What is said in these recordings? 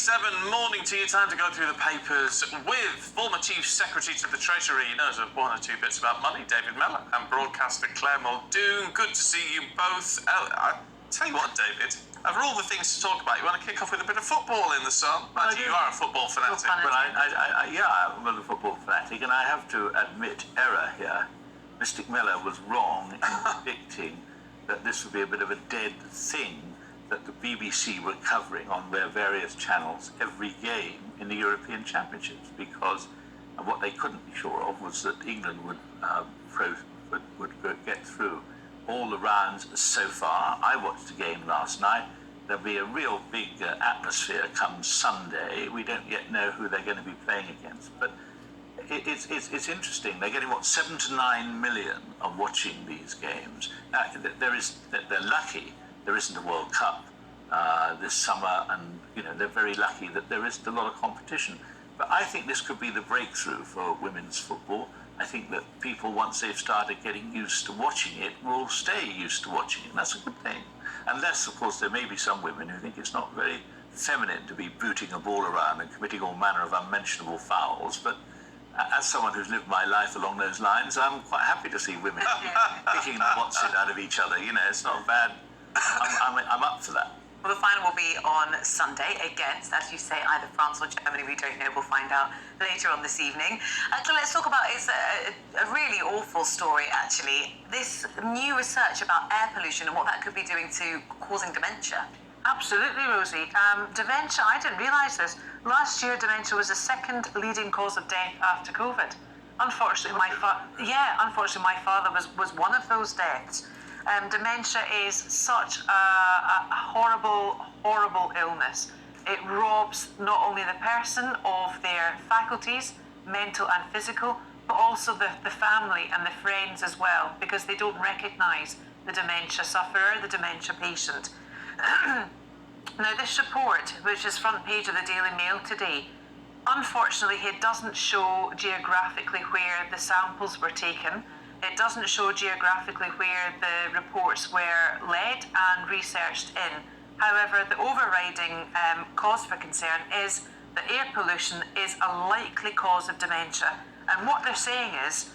7 morning to you. Time to go through the papers with former Chief Secretary to the Treasury. He knows one or two bits about money, David Mellor, and broadcaster Claire Muldoon. Good to see you both. I tell you what, David, over all the things to talk about, you want to kick off with a bit of football in the sun? You are a football fanatic. But I'm a football fanatic, and I have to admit error here. Mr. Mellor was wrong in predicting that this would be a bit of a dead thing that the BBC were covering on their various channels every game in the European Championships, because what they couldn't be sure of was that England would get through all the rounds so far. I watched the game last night. There'll be a real big atmosphere come Sunday. We don't yet know who they're going to be playing against, but it's interesting. They're getting 7 to 9 million of watching these games. They're lucky there isn't a World Cup this summer, and they're very lucky that there isn't a lot of competition. But I think this could be the breakthrough for women's football. I think that people, once they've started getting used to watching it, will stay used to watching it, and that's a good thing. Unless, of course, there may be some women who think it's not very feminine to be booting a ball around and committing all manner of unmentionable fouls. But as someone who's lived my life along those lines, I'm quite happy to see women kicking the what's-it out of each other. It's not bad. I'm up for that. Well, the final will be on Sunday against, as you say, either France or Germany. We don't know. We'll find out later on this evening. So let's talk about, it's a really awful story, actually. This new research about air pollution and what that could be doing to causing dementia. Absolutely, Rosie. Dementia, I didn't realise this. Last year, dementia was the second leading cause of death after COVID. Unfortunately, my father was one of those deaths. Dementia is such a horrible, horrible illness. It robs not only the person of their faculties, mental and physical, but also the family and the friends as well, because they don't recognise the dementia sufferer, the dementia patient. Now, this report, which is front page of the Daily Mail today, unfortunately, it doesn't show geographically where the samples were taken. It doesn't show geographically where the reports were led and researched in. However, the overriding cause for concern is that air pollution is a likely cause of dementia. And what they're saying is,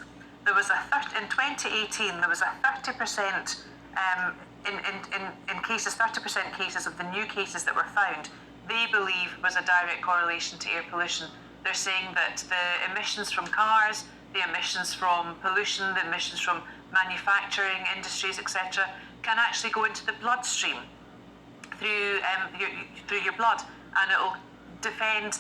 in 2018, there was a 30% in cases, 30% cases of the new cases that were found, they believe was a direct correlation to air pollution. They're saying that the emissions from cars, the emissions from pollution, the emissions from manufacturing industries, etc., can actually go into the bloodstream through your blood, and it'll defend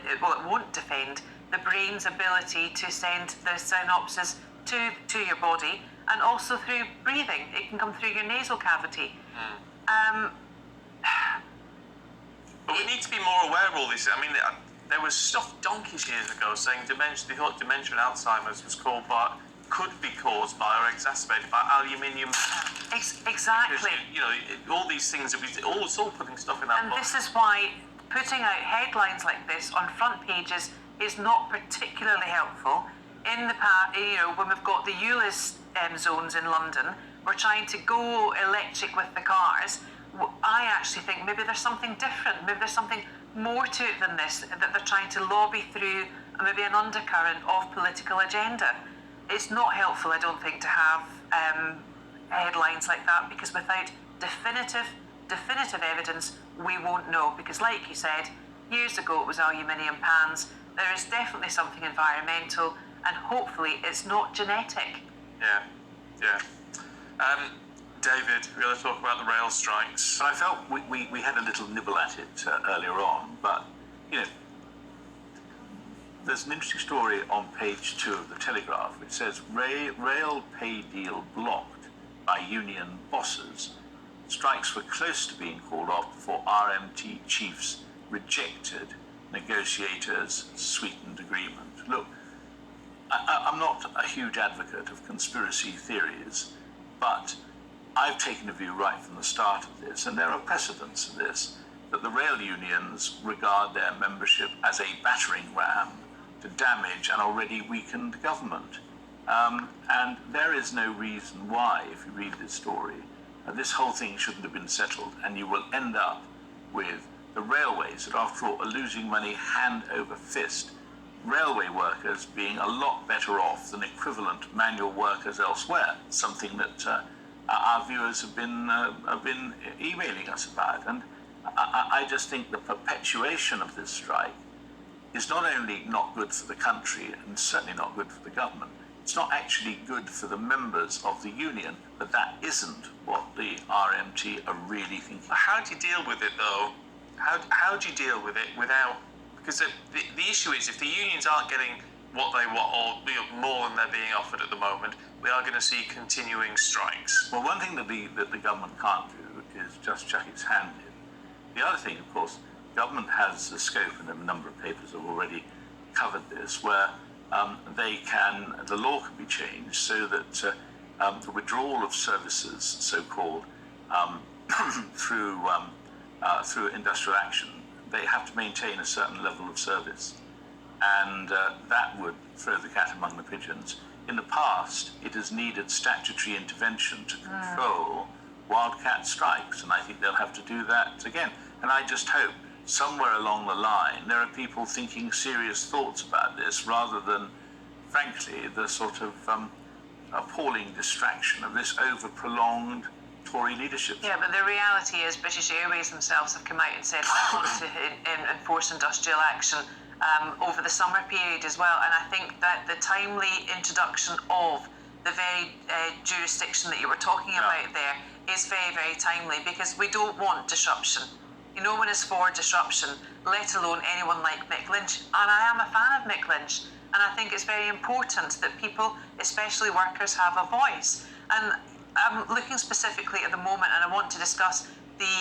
it won't defend the brain's ability to send the synapses to your body, and also through breathing. It can come through your nasal cavity. But we need to be more aware of all this. I mean, there was stuff donkeys years ago saying dementia. They thought dementia and Alzheimer's could be caused by or exacerbated by aluminium. Exactly. Because, all these things it's all putting stuff in that. And this is why putting out headlines like this on front pages is not particularly helpful. In the past, when we've got the ULIS zones in London, we're trying to go electric with the cars. I actually think maybe there's something different. Maybe there's something more to it than this, that they're trying to lobby through maybe an undercurrent of political agenda. It's not helpful, I don't think, to have headlines like that, because without definitive evidence, we won't know. Because like you said, years ago it was aluminium pans. There is definitely something environmental, and hopefully it's not genetic. Yeah. David, we're going to talk about the rail strikes. But I felt we had a little nibble at it earlier on, but there's an interesting story on page 2 of the Telegraph, which says rail pay deal blocked by union bosses. Strikes were close to being called off before RMT chiefs rejected negotiators' sweetened agreement. Look, I'm not a huge advocate of conspiracy theories, but I've taken a view right from the start of this, and there are precedents for this, that the rail unions regard their membership as a battering ram to damage an already weakened government. And there is no reason why, if you read this story, this whole thing shouldn't have been settled, and you will end up with the railways that, after all, are losing money hand over fist. Railway workers being a lot better off than equivalent manual workers elsewhere, something that our viewers have been emailing us about. And I just think the perpetuation of this strike is not only not good for the country and certainly not good for the government, it's not actually good for the members of the union, but that isn't what the RMT are really thinking. How do you deal with it, though? How do you deal with it without... Because the issue is, if the unions aren't getting what they want, or more than they're being offered at the moment, we are going to see continuing strikes. Well, one thing that the government can't do is just chuck its hand in. The other thing, of course, government has the scope, and a number of papers have already covered this, where the law can be changed so that the withdrawal of services, so-called, through industrial action, they have to maintain a certain level of service. And that would throw the cat among the pigeons. In the past, it has needed statutory intervention to control wildcat strikes, and I think they'll have to do that again. And I just hope somewhere along the line there are people thinking serious thoughts about this, rather than, frankly, the sort of appalling distraction of this over-prolonged Tory leadership. Yeah, but the reality is British Airways themselves have come out and said they want to enforce industrial action over the summer period as well. And I think that the timely introduction of the very jurisdiction that you were talking about there is very, very timely, because we don't want disruption. No one is for disruption, let alone anyone like Mick Lynch. And I am a fan of Mick Lynch. And I think it's very important that people, especially workers, have a voice. And I'm looking specifically at the moment, and I want to discuss the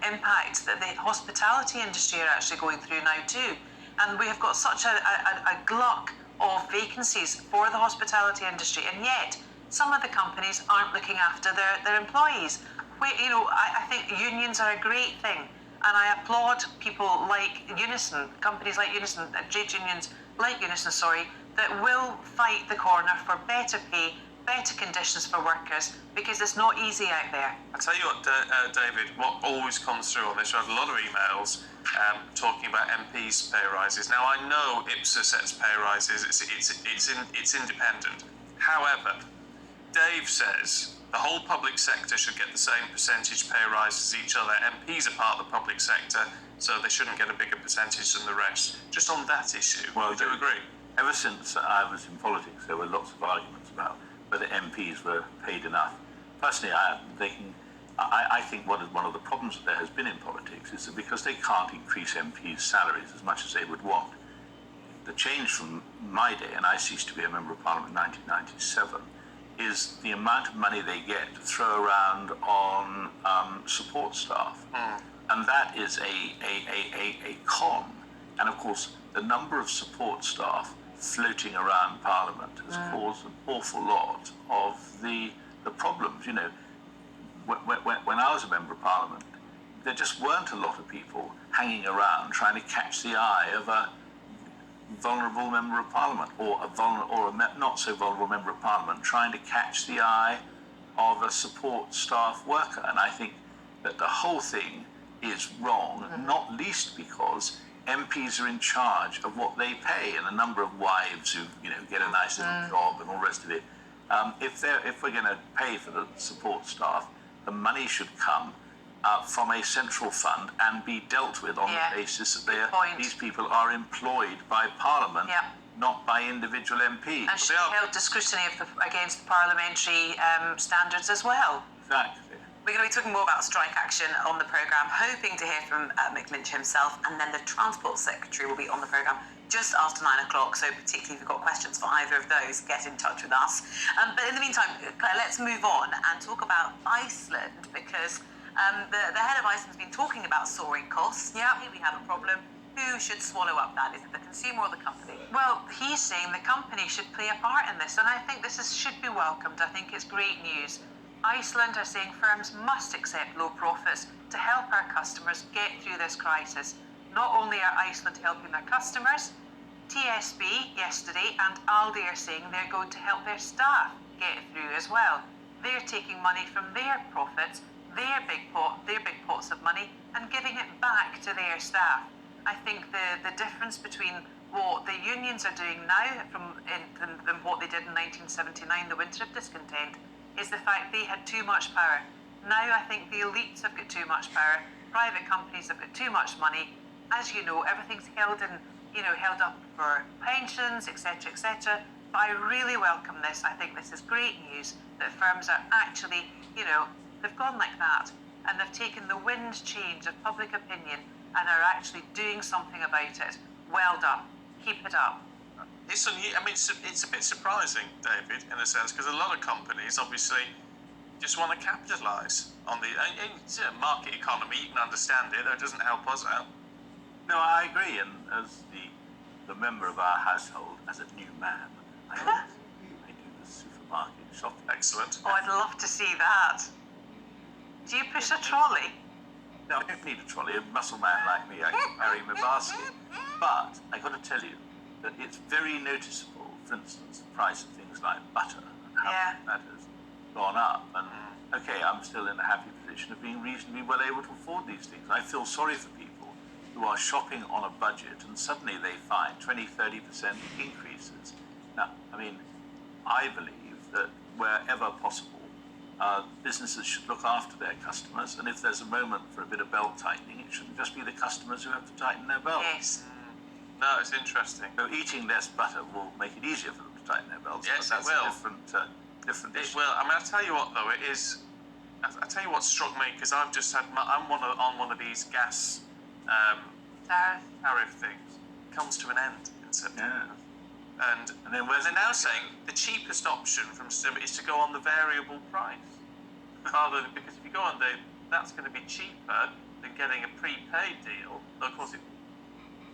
impact that the hospitality industry are actually going through now too. And we have got such a glut of vacancies for the hospitality industry, and yet some of the companies aren't looking after their employees. I think unions are a great thing, and I applaud people like Unison, companies like Unison, trade unions like Unison, that will fight the corner for better pay, better conditions for workers, because it's not easy out there. I tell you what, David, what always comes through on this, I've had a lot of emails talking about MPs' pay rises. Now, I know IPSA sets pay rises, it's independent. However, Dave says the whole public sector should get the same percentage pay rise as each other. MPs are part of the public sector, so they shouldn't get a bigger percentage than the rest. Just on that issue, well, do you agree? Ever since I was in politics, there were lots of arguments about whether MPs were paid enough. Personally, I think one of the problems that there has been in politics is that because they can't increase MPs' salaries as much as they would want, the change from my day, and I ceased to be a Member of Parliament in 1997, is the amount of money they get to throw around on support staff. And that is a con. And of course, the number of support staff floating around Parliament has caused an awful lot of the problems. You know, when I was a Member of Parliament, there just weren't a lot of people hanging around trying to catch the eye of a vulnerable Member of Parliament, or a not so vulnerable Member of Parliament trying to catch the eye of a support staff worker. And I think that the whole thing is wrong, not least because MPs are in charge of what they pay, and a number of wives who get a nice little job and all the rest of it. If we're going to pay for the support staff, the money should come from a central fund and be dealt with on the basis that these people are employed by Parliament, not by individual MPs. And should be held to scrutiny against parliamentary standards as well. Exactly. We're going to be talking more about strike action on the programme, hoping to hear from Mick Lynch himself, and then the Transport Secretary will be on the programme just after 9 o'clock, so particularly if you've got questions for either of those, get in touch with us. But in the meantime, Claire, let's move on and talk about Iceland, because the head of Iceland's been talking about soaring costs. Here we have a problem. Who should swallow up that? Is it the consumer or the company? Well, he's saying the company should play a part in this, and I think should be welcomed. I think it's great news. Iceland are saying firms must accept low profits to help our customers get through this crisis. Not only are Iceland helping their customers, TSB yesterday and Aldi are saying they're going to help their staff get through as well. They're taking money from their profits their big pots of money and giving it back to their staff. I think the difference between what the unions are doing now than what they did in 1979, the winter of discontent, is the fact they had too much power. Now I think the elites have got too much power. Private companies have got too much money. As you know, everything's held up for pensions, etc., etc. But I really welcome this. I think this is great news that firms are actually, they've gone like that and they've taken the wind change of public opinion and are actually doing something about it. Well done. Keep it up. It's a bit surprising, David, in a sense, because a lot of companies obviously just want to capitalise on the market economy. You can understand it, though it doesn't help us out. No, I agree. And as the member of our household, as a new man, I do the supermarket shopping. Excellent. Oh, I'd love to see that. Do you push a trolley? No, I don't need a trolley. A muscle man like me, I can carry my basket. But I got to tell you that it's very noticeable. For instance, the price of things like butter and how that has gone up. And okay, I'm still in a happy position of being reasonably well able to afford these things. I feel sorry for people who are shopping on a budget and suddenly they find 20-30% increases. Now, I believe that wherever possible, businesses should look after their customers, and if there's a moment for a bit of belt tightening, it shouldn't just be the customers who have to tighten their belts. Yes. No, it's interesting. So eating less butter will make it easier for them to tighten their belts. Yes, but that's it will. a different It issue. will. I'll tell you what, though, it is. I'll tell you what struck me, because I've just had. I'm on one of these gas tariff things. It comes to an end in September. Yeah. And then they're now saying the cheapest option from September is to go on the variable price. Rather than, because if you go on that's going to be cheaper than getting a prepaid deal. Though of course it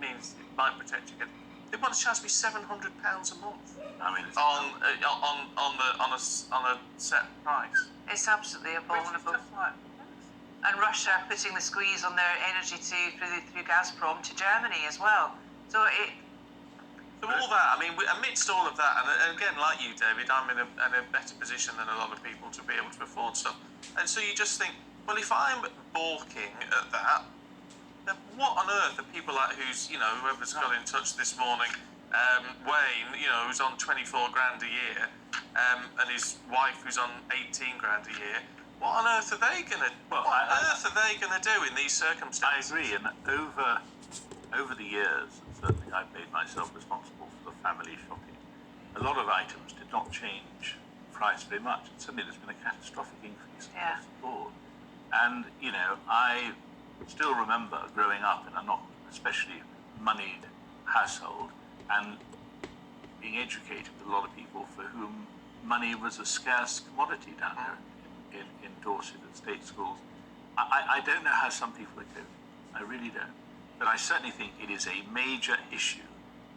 means it might protect you. They want to charge me £700 a month It's on a set price. It's absolutely Which is abominable. just like, And Russia are putting the squeeze on their energy through Gazprom to Germany as well. So so all that, amidst all of that, and again, like you, David, I'm in a better position than a lot of people to be able to afford stuff. And so you just think, well, if I'm balking at that, then what on earth are people like whoever's got in touch this morning, Wayne, who's on 24 grand a year, and his wife who's on 18 grand a year, what on earth are they going to do in these circumstances? I agree, and over the years, certainly I've made myself responsible for the family shopping. A lot of items did not change price very much, and suddenly there's been a catastrophic increase across the board. And I still remember growing up in a not especially moneyed household and being educated with a lot of people for whom money was a scarce commodity down there in Dorset at state schools. I don't know how some people are coping. I really don't. But I certainly think it is a major issue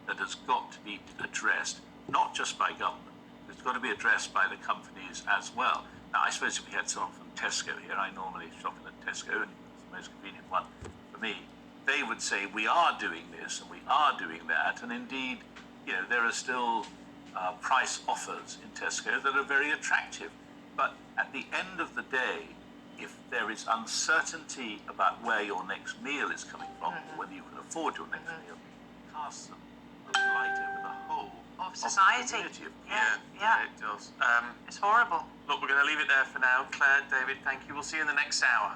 that has got to be addressed, not just by government. It's got to be addressed by the companies as well. Now, I suppose if we had someone from Tesco here, I normally shop in at Tesco, and it's the most convenient one for me, they would say, we are doing this and we are doing that, and indeed, there are still price offers in Tesco that are very attractive. But at the end of the day, if there is uncertainty about where your next meal is coming from, or whether you can afford your next meal, it casts a light over the whole of society. Of the community. Yeah. It does. It's horrible. Look, we're going to leave it there for now. Claire, David, thank you. We'll see you in the next hour.